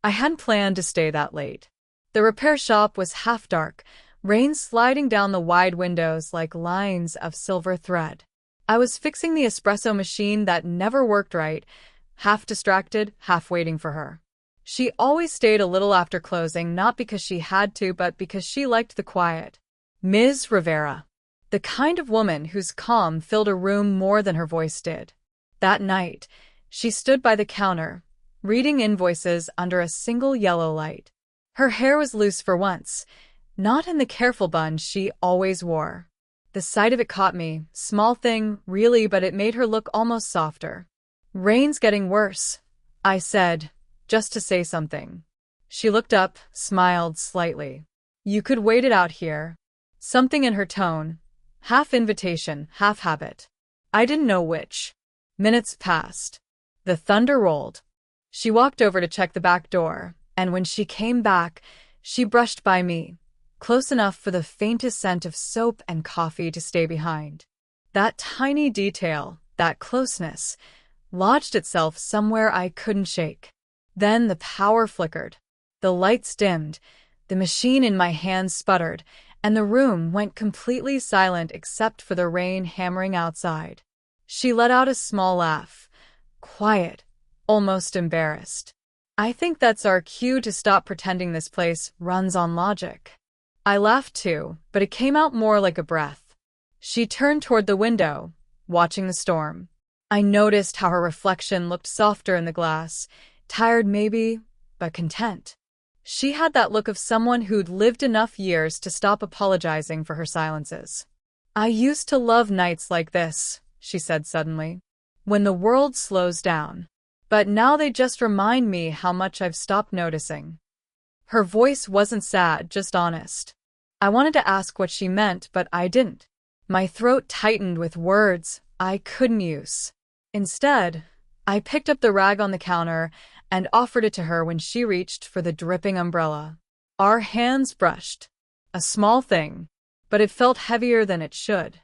I hadn't planned to stay that late. The repair shop was half dark, rain sliding down the wide windows like lines of silver thread. I was fixing the espresso machine that never worked right, half distracted, half waiting for her. She always stayed a little after closing, not because she had to, but because she liked the quiet. Ms. Rivera. The kind of woman whose calm filled a room more than her voice did. That night, she stood by the counter, reading invoices under a single yellow light. Her hair was loose for once, not in the careful bun she always wore. The sight of it caught me, small thing, really, but it made her look almost softer. "Rain's getting worse," I said, just to say something. She looked up, smiled slightly. "You could wait it out here." Something in her tone, half invitation, half habit. I didn't know which. Minutes passed. The thunder rolled. She walked over to check the back door, and when she came back, she brushed by me, close enough for the faintest scent of soap and coffee to stay behind. That tiny detail, that closeness, lodged itself somewhere I couldn't shake. Then the power flickered. The lights dimmed, the machine in my hands sputtered, and the room went completely silent except for the rain hammering outside. She let out a small laugh, quiet, almost embarrassed. "I think that's our cue to stop pretending this place runs on logic." I laughed too, but it came out more like a breath. She turned toward the window, watching the storm. I noticed how her reflection looked softer in the glass, tired maybe, but content. She had that look of someone who'd lived enough years to stop apologizing for her silences. "I used to love nights like this," she said suddenly, "when the world slows down. But now they just remind me how much I've stopped noticing." Her voice wasn't sad, just honest. I wanted to ask what she meant, but I didn't. My throat tightened with words I couldn't use. Instead, I picked up the rag on the counter and offered it to her when she reached for the dripping umbrella. Our hands brushed. A small thing, but it felt heavier than it should.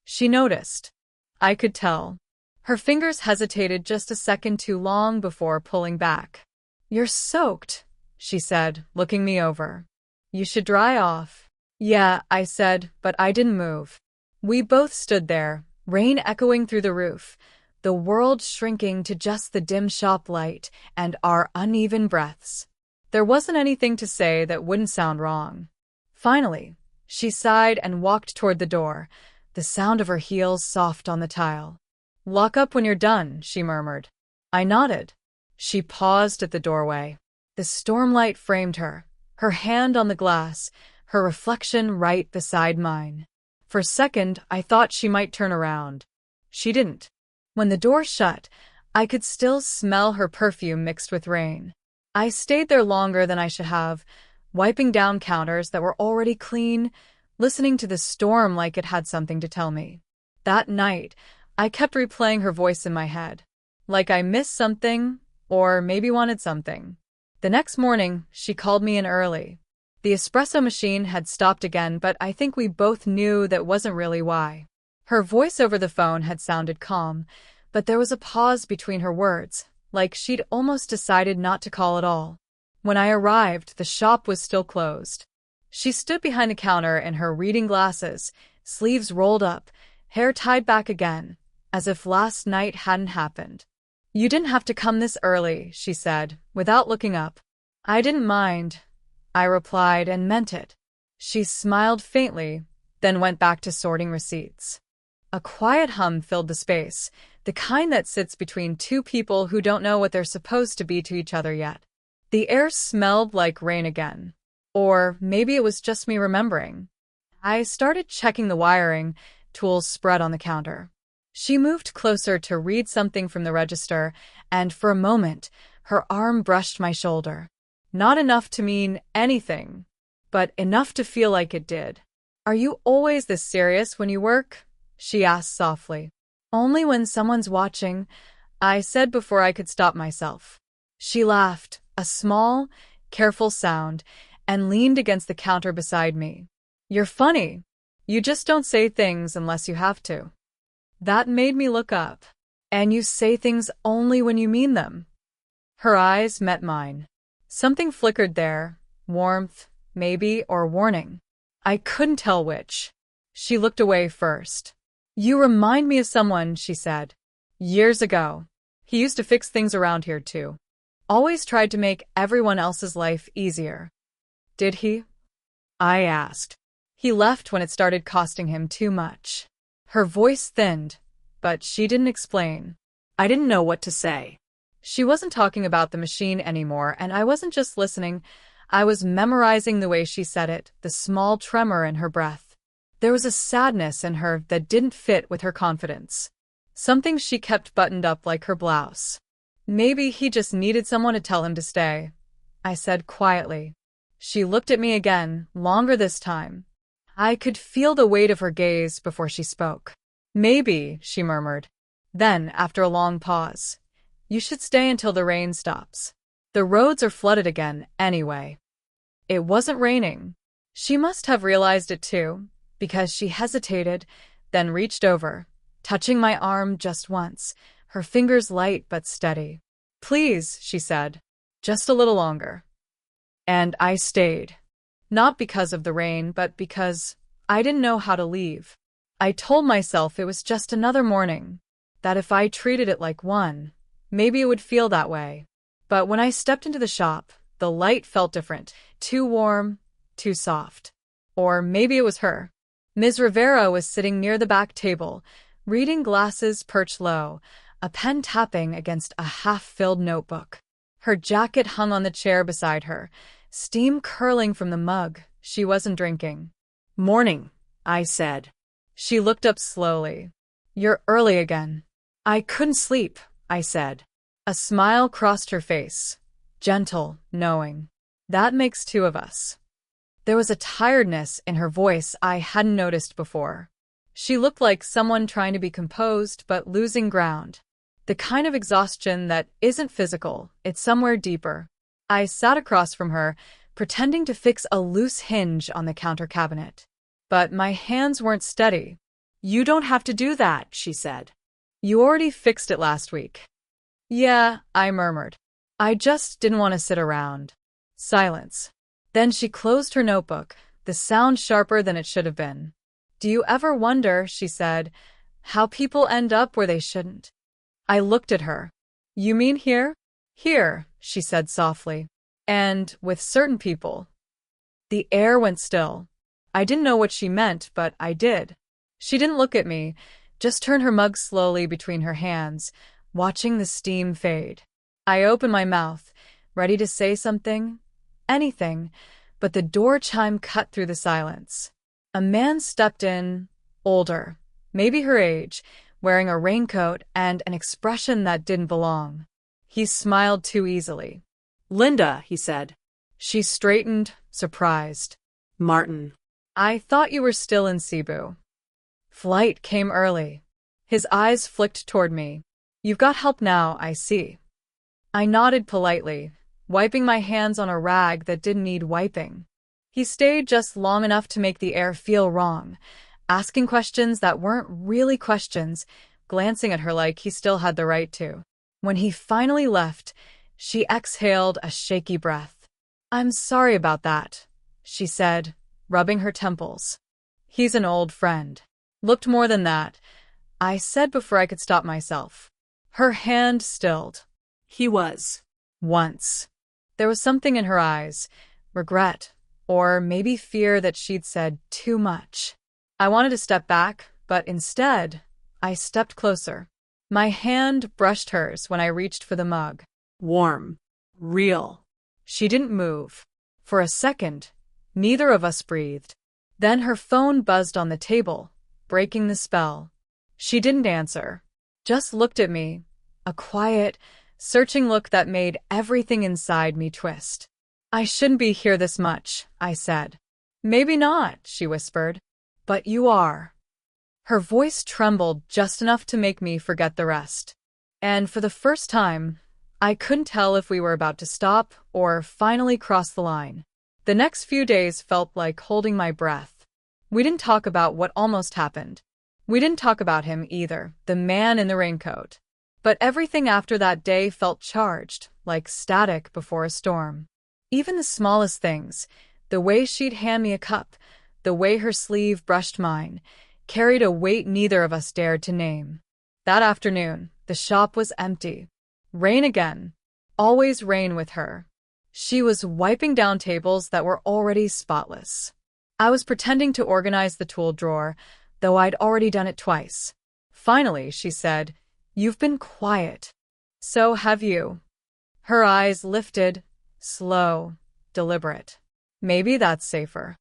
She noticed. I could tell. Her fingers hesitated just a second too long before pulling back. "You're soaked," she said, looking me over. "You should dry off." "Yeah," I said, but I didn't move. We both stood there, rain echoing through the roof, the world shrinking to just the dim shop light and our uneven breaths. There wasn't anything to say that wouldn't sound wrong. Finally, she sighed and walked toward the door, the sound of her heels soft on the tile. "Lock up when you're done," she murmured. I nodded. She paused at the doorway. The stormlight framed her, her hand on the glass, her reflection right beside mine. For a second, I thought she might turn around. She didn't. When the door shut, I could still smell her perfume mixed with rain. I stayed there longer than I should have, wiping down counters that were already clean, listening to the storm like it had something to tell me. That night, I kept replaying her voice in my head. Like I missed something, or maybe wanted something. The next morning, she called me in early. The espresso machine had stopped again, but I think we both knew that wasn't really why. Her voice over the phone had sounded calm, but there was a pause between her words, like she'd almost decided not to call at all. When I arrived, the shop was still closed. She stood behind the counter in her reading glasses, sleeves rolled up, hair tied back again, as if last night hadn't happened. "You didn't have to come this early," she said, without looking up. "I didn't mind," I replied, and meant it. She smiled faintly, then went back to sorting receipts. A quiet hum filled the space, the kind that sits between two people who don't know what they're supposed to be to each other yet. The air smelled like rain again. Or maybe it was just me remembering. I started checking the wiring, tools spread on the counter. She moved closer to read something from the register, and for a moment, her arm brushed my shoulder. Not enough to mean anything, but enough to feel like it did. "Are you always this serious when you work?" she asked softly. "Only when someone's watching," I said before I could stop myself. She laughed, a small, careful sound, and leaned against the counter beside me. "You're funny. You just don't say things unless you have to." That made me look up. "And you say things only when you mean them." Her eyes met mine. Something flickered there, warmth, maybe, or warning. I couldn't tell which. She looked away first. You remind me of someone, she said. Years ago. He used to fix things around here too. Always tried to make everyone else's life easier. Did he? I asked. He left when it started costing him too much. Her voice thinned, but she didn't explain. I didn't know what to say. She wasn't talking about the machine anymore, and I wasn't just listening. I was memorizing the way she said it, the small tremor in her breath. There was a sadness in her that didn't fit with her confidence. Something she kept buttoned up like her blouse. Maybe he just needed someone to tell him to stay, I said quietly. She looked at me again, longer this time. I could feel the weight of her gaze before she spoke. Maybe, she murmured. Then, after a long pause, you should stay until the rain stops. The roads are flooded again, anyway. It wasn't raining. She must have realized it too, because she hesitated, then reached over, touching my arm just once, her fingers light but steady. Please, she said, just a little longer. And I stayed. Not because of the rain, but because I didn't know how to leave. I told myself it was just another morning, that if I treated it like one, maybe it would feel that way. But when I stepped into the shop, the light felt different, too warm, too soft. Or maybe it was her. Ms. Rivera was sitting near the back table, reading, glasses perched low, a pen tapping against a half-filled notebook. Her jacket hung on the chair beside her, steam curling from the mug she wasn't drinking. Morning, I said. She looked up slowly. You're early again. I couldn't sleep, I said. A smile crossed her face, gentle, knowing. That makes two of us. There was a tiredness in her voice I hadn't noticed before. She looked like someone trying to be composed but losing ground. The kind of exhaustion that isn't physical, it's somewhere deeper. I sat across from her, pretending to fix a loose hinge on the counter cabinet. But my hands weren't steady. You don't have to do that, she said. You already fixed it last week. Yeah, I murmured. I just didn't want to sit around. Silence. Then she closed her notebook, the sound sharper than it should have been. Do you ever wonder, she said, how people end up where they shouldn't? I looked at her. You mean here? Here, she said softly. And with certain people. The air went still. I didn't know what she meant, but I did. She didn't look at me, just turned her mug slowly between her hands, watching the steam fade. I opened my mouth, ready to say something, anything, but the door chime cut through the silence. A man stepped in, older, maybe her age, wearing a raincoat and an expression that didn't belong. He smiled too easily. Linda, he said. She straightened, surprised. Martin. I thought you were still in Cebu. Flight came early. His eyes flicked toward me. You've got help now, I see. I nodded politely, wiping my hands on a rag that didn't need wiping. He stayed just long enough to make the air feel wrong, asking questions that weren't really questions, glancing at her like he still had the right to. When he finally left, she exhaled a shaky breath. I'm sorry about that, she said, rubbing her temples. He's an old friend. Looked more than that, I said before I could stop myself. Her hand stilled. He was. Once. There was something in her eyes, regret, or maybe fear that she'd said too much. I wanted to step back, but instead, I stepped closer. My hand brushed hers when I reached for the mug. Warm. Real. She didn't move. For a second, neither of us breathed. Then her phone buzzed on the table, breaking the spell. She didn't answer, just looked at me, a quiet, searching look that made everything inside me twist. I shouldn't be here this much, I said. Maybe not, she whispered. But you are. Her voice trembled just enough to make me forget the rest. And for the first time, I couldn't tell if we were about to stop or finally cross the line. The next few days felt like holding my breath. We didn't talk about what almost happened. We didn't talk about him either, the man in the raincoat. But everything after that day felt charged, like static before a storm. Even the smallest things, the way she'd hand me a cup, the way her sleeve brushed mine, carried a weight neither of us dared to name. That afternoon, the shop was empty. Rain again. Always rain with her. She was wiping down tables that were already spotless. I was pretending to organize the tool drawer, though I'd already done it twice. Finally, she said, "You've been quiet." "So have you." Her eyes lifted, slow, deliberate. "Maybe that's safer."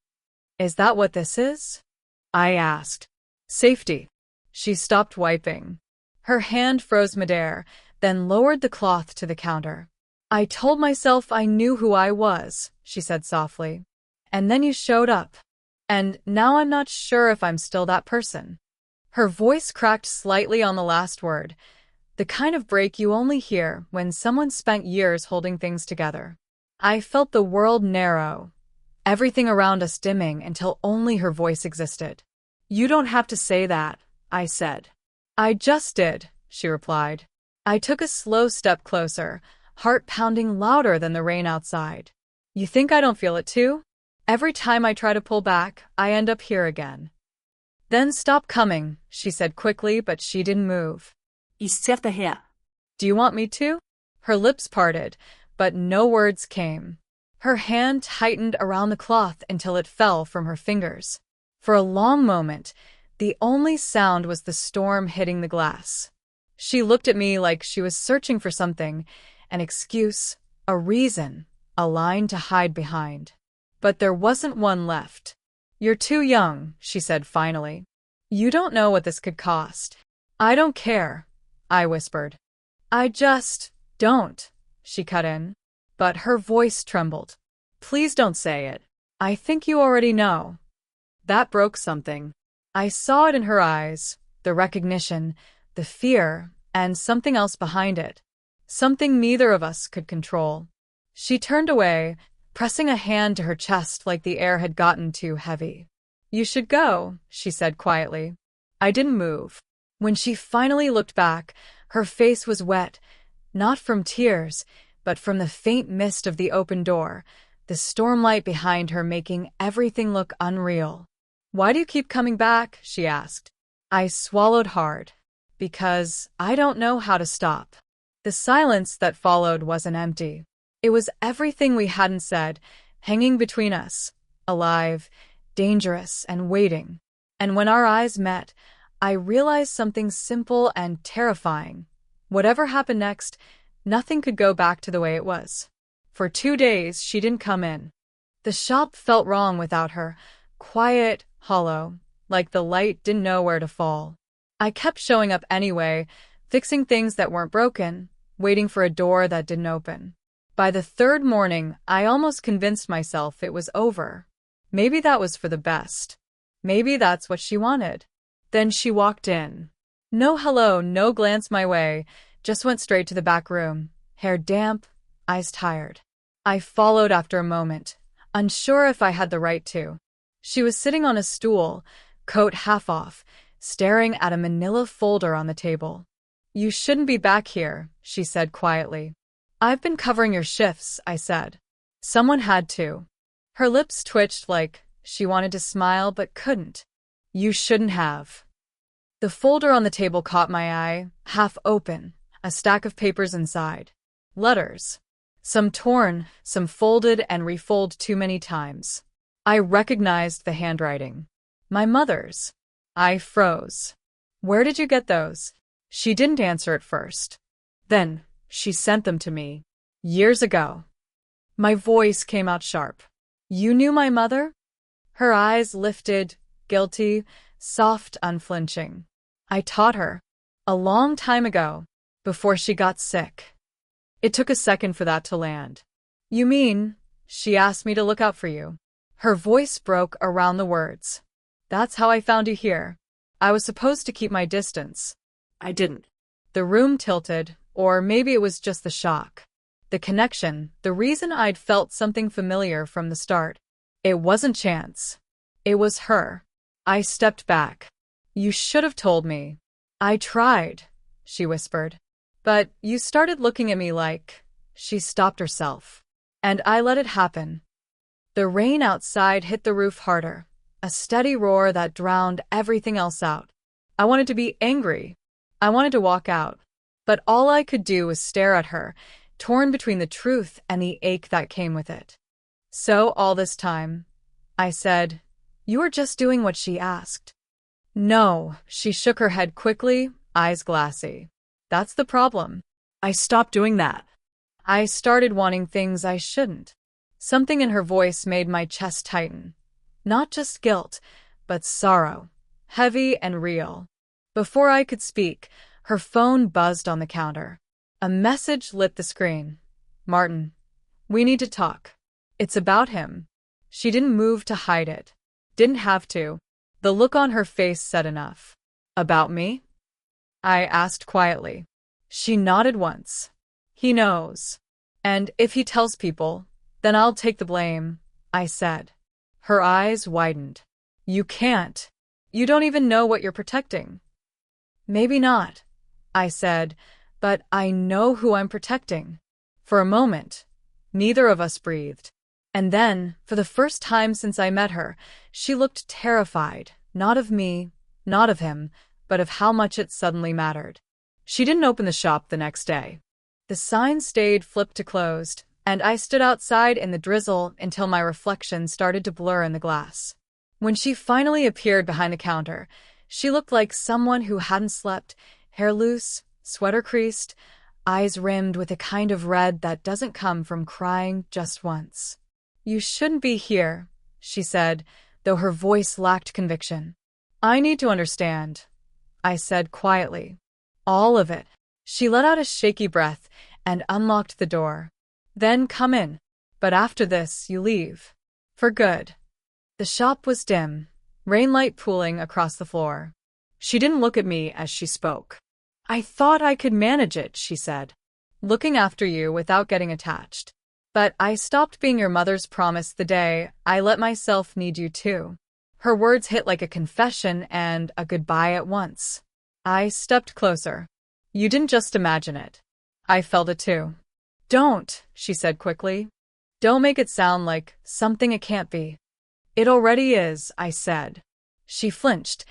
"Is that what this is?" I asked. "Safety." She stopped wiping. Her hand froze midair, then lowered the cloth to the counter. "I told myself I knew who I was," she said softly. "And then you showed up. And now I'm not sure if I'm still that person." Her voice cracked slightly on the last word, the kind of break you only hear when someone spent years holding things together. I felt the world narrow, everything around us dimming until only her voice existed. "You don't have to say that," I said. "I just did," she replied. I took a slow step closer, heart pounding louder than the rain outside. "You think I don't feel it too? Every time I try to pull back, I end up here again." "Then stop coming," she said quickly, but she didn't move. Ich zerr daher. "Do you want me to?" Her lips parted, but no words came. Her hand tightened around the cloth until it fell from her fingers. For a long moment, the only sound was the storm hitting the glass. She looked at me like she was searching for something, an excuse, a reason, a line to hide behind. But there wasn't one left. "You're too young," she said finally. "You don't know what this could cost." "I don't care," I whispered. "I just don't," she cut in. But her voice trembled. "Please don't say it. I think you already know." That broke something. I saw it in her eyes, the recognition, the fear, and something else behind it. Something neither of us could control. She turned away, pressing a hand to her chest like the air had gotten too heavy. "You should go," she said quietly. I didn't move. When she finally looked back, her face was wet, not from tears, but from the faint mist of the open door, the stormlight behind her making everything look unreal. "Why do you keep coming back?" she asked. I swallowed hard. "Because I don't know how to stop." The silence that followed wasn't empty. It was everything we hadn't said, hanging between us, alive, dangerous, and waiting. And when our eyes met, I realized something simple and terrifying. Whatever happened next, nothing could go back to the way it was. For 2 days, she didn't come in. The shop felt wrong without her, quiet, hollow, like the light didn't know where to fall. I kept showing up anyway, fixing things that weren't broken, waiting for a door that didn't open. By the 3rd morning, I almost convinced myself it was over. Maybe that was for the best. Maybe that's what she wanted. Then she walked in. No hello, no glance my way, just went straight to the back room, hair damp, eyes tired. I followed after a moment, unsure if I had the right to. She was sitting on a stool, coat half off, staring at a manila folder on the table. "You shouldn't be back here," she said quietly. "I've been covering your shifts," I said. "Someone had to." Her lips twitched like she wanted to smile but couldn't. "You shouldn't have." The folder on the table caught my eye, half open, a stack of papers inside. Letters. Some torn, some folded and refolded too many times. I recognized the handwriting. My mother's. I froze. "Where did you get those?" She didn't answer at first. Then, she sent them to me. Years ago. My voice came out sharp. "You knew my mother?" Her eyes lifted, guilty, soft, unflinching. "I taught her. A long time ago, before she got sick." It took a second for that to land. "You mean, she asked me to look out for you?" Her voice broke around the words. "That's how I found you here. I was supposed to keep my distance." I didn't. The room tilted, or maybe it was just the shock. The connection, the reason I'd felt something familiar from the start. It wasn't chance. It was her. I stepped back. "You should have told me." "I tried," she whispered. "But you started looking at me like..." She stopped herself. And I let it happen. The rain outside hit the roof harder, a steady roar that drowned everything else out. I wanted to be angry. I wanted to walk out. But all I could do was stare at her, torn between the truth and the ache that came with it. So all this time, I said, "You were just doing what she asked." No, she shook her head quickly, eyes glassy. That's the problem. I stopped doing that. I started wanting things I shouldn't. Something in her voice made my chest tighten. Not just guilt, but sorrow. Heavy and real. Before I could speak, her phone buzzed on the counter. A message lit the screen. "Martin, we need to talk. It's about him." She didn't move to hide it. Didn't have to. The look on her face said enough. "About me?" I asked quietly. She nodded once. "He knows. And if he tells people, then I'll take the blame," I said. Her eyes widened. "You can't. You don't even know what you're protecting." "Maybe not," I said, "but I know who I'm protecting." For a moment, neither of us breathed. And then, for the first time since I met her, she looked terrified, not of me, not of him, but of how much it suddenly mattered. She didn't open the shop the next day. The sign stayed flipped to closed, and I stood outside in the drizzle until my reflection started to blur in the glass. When she finally appeared behind the counter, she looked like someone who hadn't slept, hair loose, sweater creased, eyes rimmed with a kind of red that doesn't come from crying just once. "You shouldn't be here," she said, though her voice lacked conviction. "I need to understand," I said quietly. "All of it." She let out a shaky breath and unlocked the door. "Then come in. But after this, you leave. For good." The shop was dim, rainlight pooling across the floor. She didn't look at me as she spoke. "I thought I could manage it," she said. "Looking after you without getting attached. But I stopped being your mother's promise the day I let myself need you too." Her words hit like a confession and a goodbye at once. I stepped closer. "You didn't just imagine it. I felt it too." "Don't," she said quickly. "Don't make it sound like something it can't be." "It already is," I said. She flinched,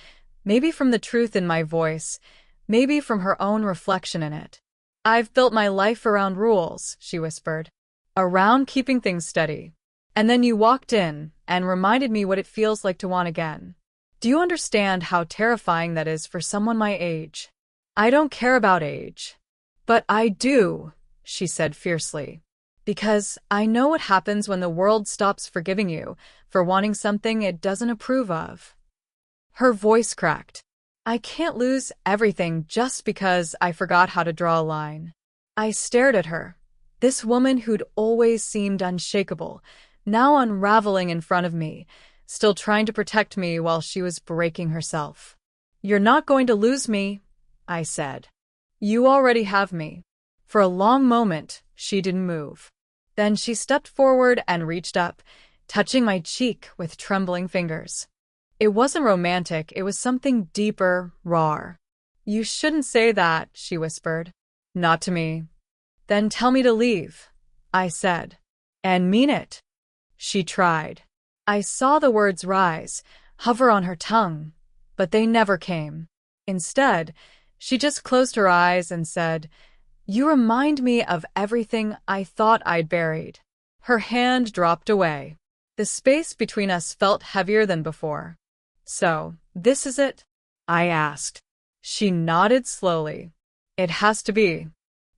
maybe from the truth in my voice, maybe from her own reflection in it. "I've built my life around rules," she whispered. "Around keeping things steady. And then you walked in and reminded me what it feels like to want again. Do you understand how terrifying that is for someone my age?" "I don't care about age." "But I do," she said fiercely. "Because I know what happens when the world stops forgiving you for wanting something it doesn't approve of." Her voice cracked. "I can't lose everything just because I forgot how to draw a line." I stared at her. This woman who'd always seemed unshakable, now unraveling in front of me, still trying to protect me while she was breaking herself. "You're not going to lose me," I said. "You already have me." For a long moment, she didn't move. Then she stepped forward and reached up, touching my cheek with trembling fingers. It wasn't romantic, it was something deeper, rawer. "You shouldn't say that," she whispered. "Not to me." "Then tell me to leave," I said. "And mean it." She tried. I saw the words rise, hover on her tongue, but they never came. Instead, she just closed her eyes and said, "You remind me of everything I thought I'd buried." Her hand dropped away. The space between us felt heavier than before. "So, this is it?" I asked. She nodded slowly. "It has to be."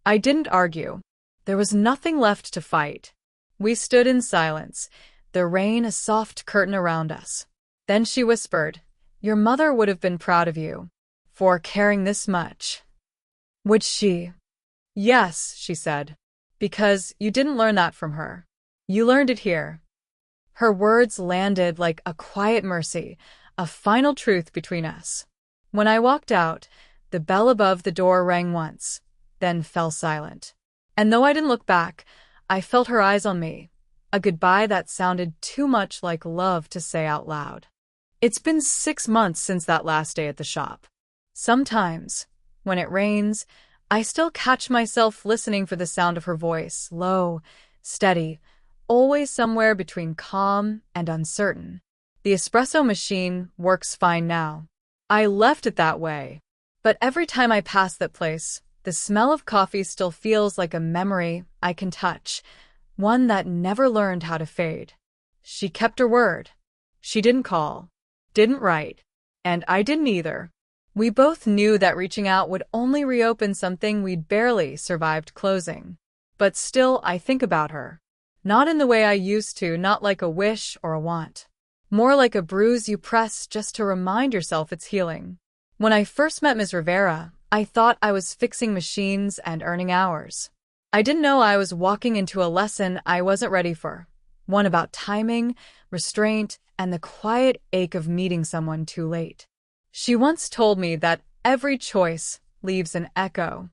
I didn't argue. There was nothing left to fight. We stood in silence, the rain a soft curtain around us. Then she whispered, "Your mother would have been proud of you for caring this much." "Would she?" "Yes," she said, "because you didn't learn that from her. You learned it here." Her words landed like a quiet mercy, a final truth between us. When I walked out, the bell above the door rang once, then fell silent. And though I didn't look back, I felt her eyes on me, a goodbye that sounded too much like love to say out loud. It's been 6 months since that last day at the shop. Sometimes, when it rains, I still catch myself listening for the sound of her voice, low, steady, always somewhere between calm and uncertain. The espresso machine works fine now. I left it that way. But every time I pass that place, the smell of coffee still feels like a memory I can touch, one that never learned how to fade. She kept her word. She didn't call, didn't write, and I didn't either. We both knew that reaching out would only reopen something we'd barely survived closing. But still, I think about her. Not in the way I used to, not like a wish or a want. More like a bruise you press just to remind yourself it's healing. When I first met Ms. Rivera, I thought I was fixing machines and earning hours. I didn't know I was walking into a lesson I wasn't ready for. One about timing, restraint, and the quiet ache of meeting someone too late. She once told me that every choice leaves an echo.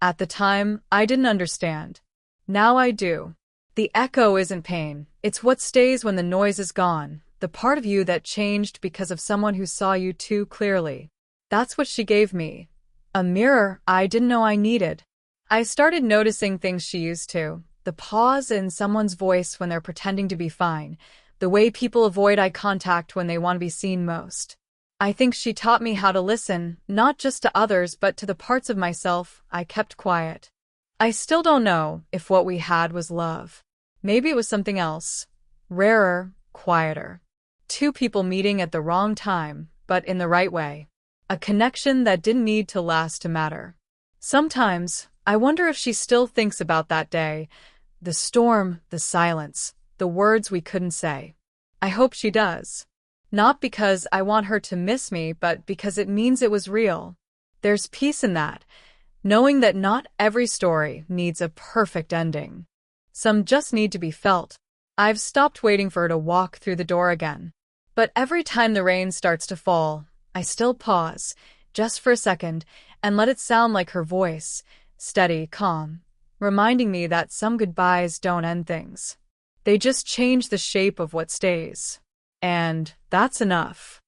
At the time, I didn't understand. Now I do. The echo isn't pain. It's what stays when the noise is gone, the part of you that changed because of someone who saw you too clearly. That's what she gave me. A mirror I didn't know I needed. I started noticing things she used to. The pause in someone's voice when they're pretending to be fine. The way people avoid eye contact when they want to be seen most. I think she taught me how to listen, not just to others but to the parts of myself I kept quiet. I still don't know if what we had was love. Maybe it was something else. Rarer, quieter. Two people meeting at the wrong time, but in the right way. A connection that didn't need to last to matter. Sometimes, I wonder if she still thinks about that day. The storm, the silence, the words we couldn't say. I hope she does. Not because I want her to miss me, but because it means it was real. There's peace in that, knowing that not every story needs a perfect ending. Some just need to be felt. I've stopped waiting for her to walk through the door again. But every time the rain starts to fall, I still pause, just for a second, and let it sound like her voice, steady, calm, reminding me that some goodbyes don't end things. They just change the shape of what stays. And that's enough.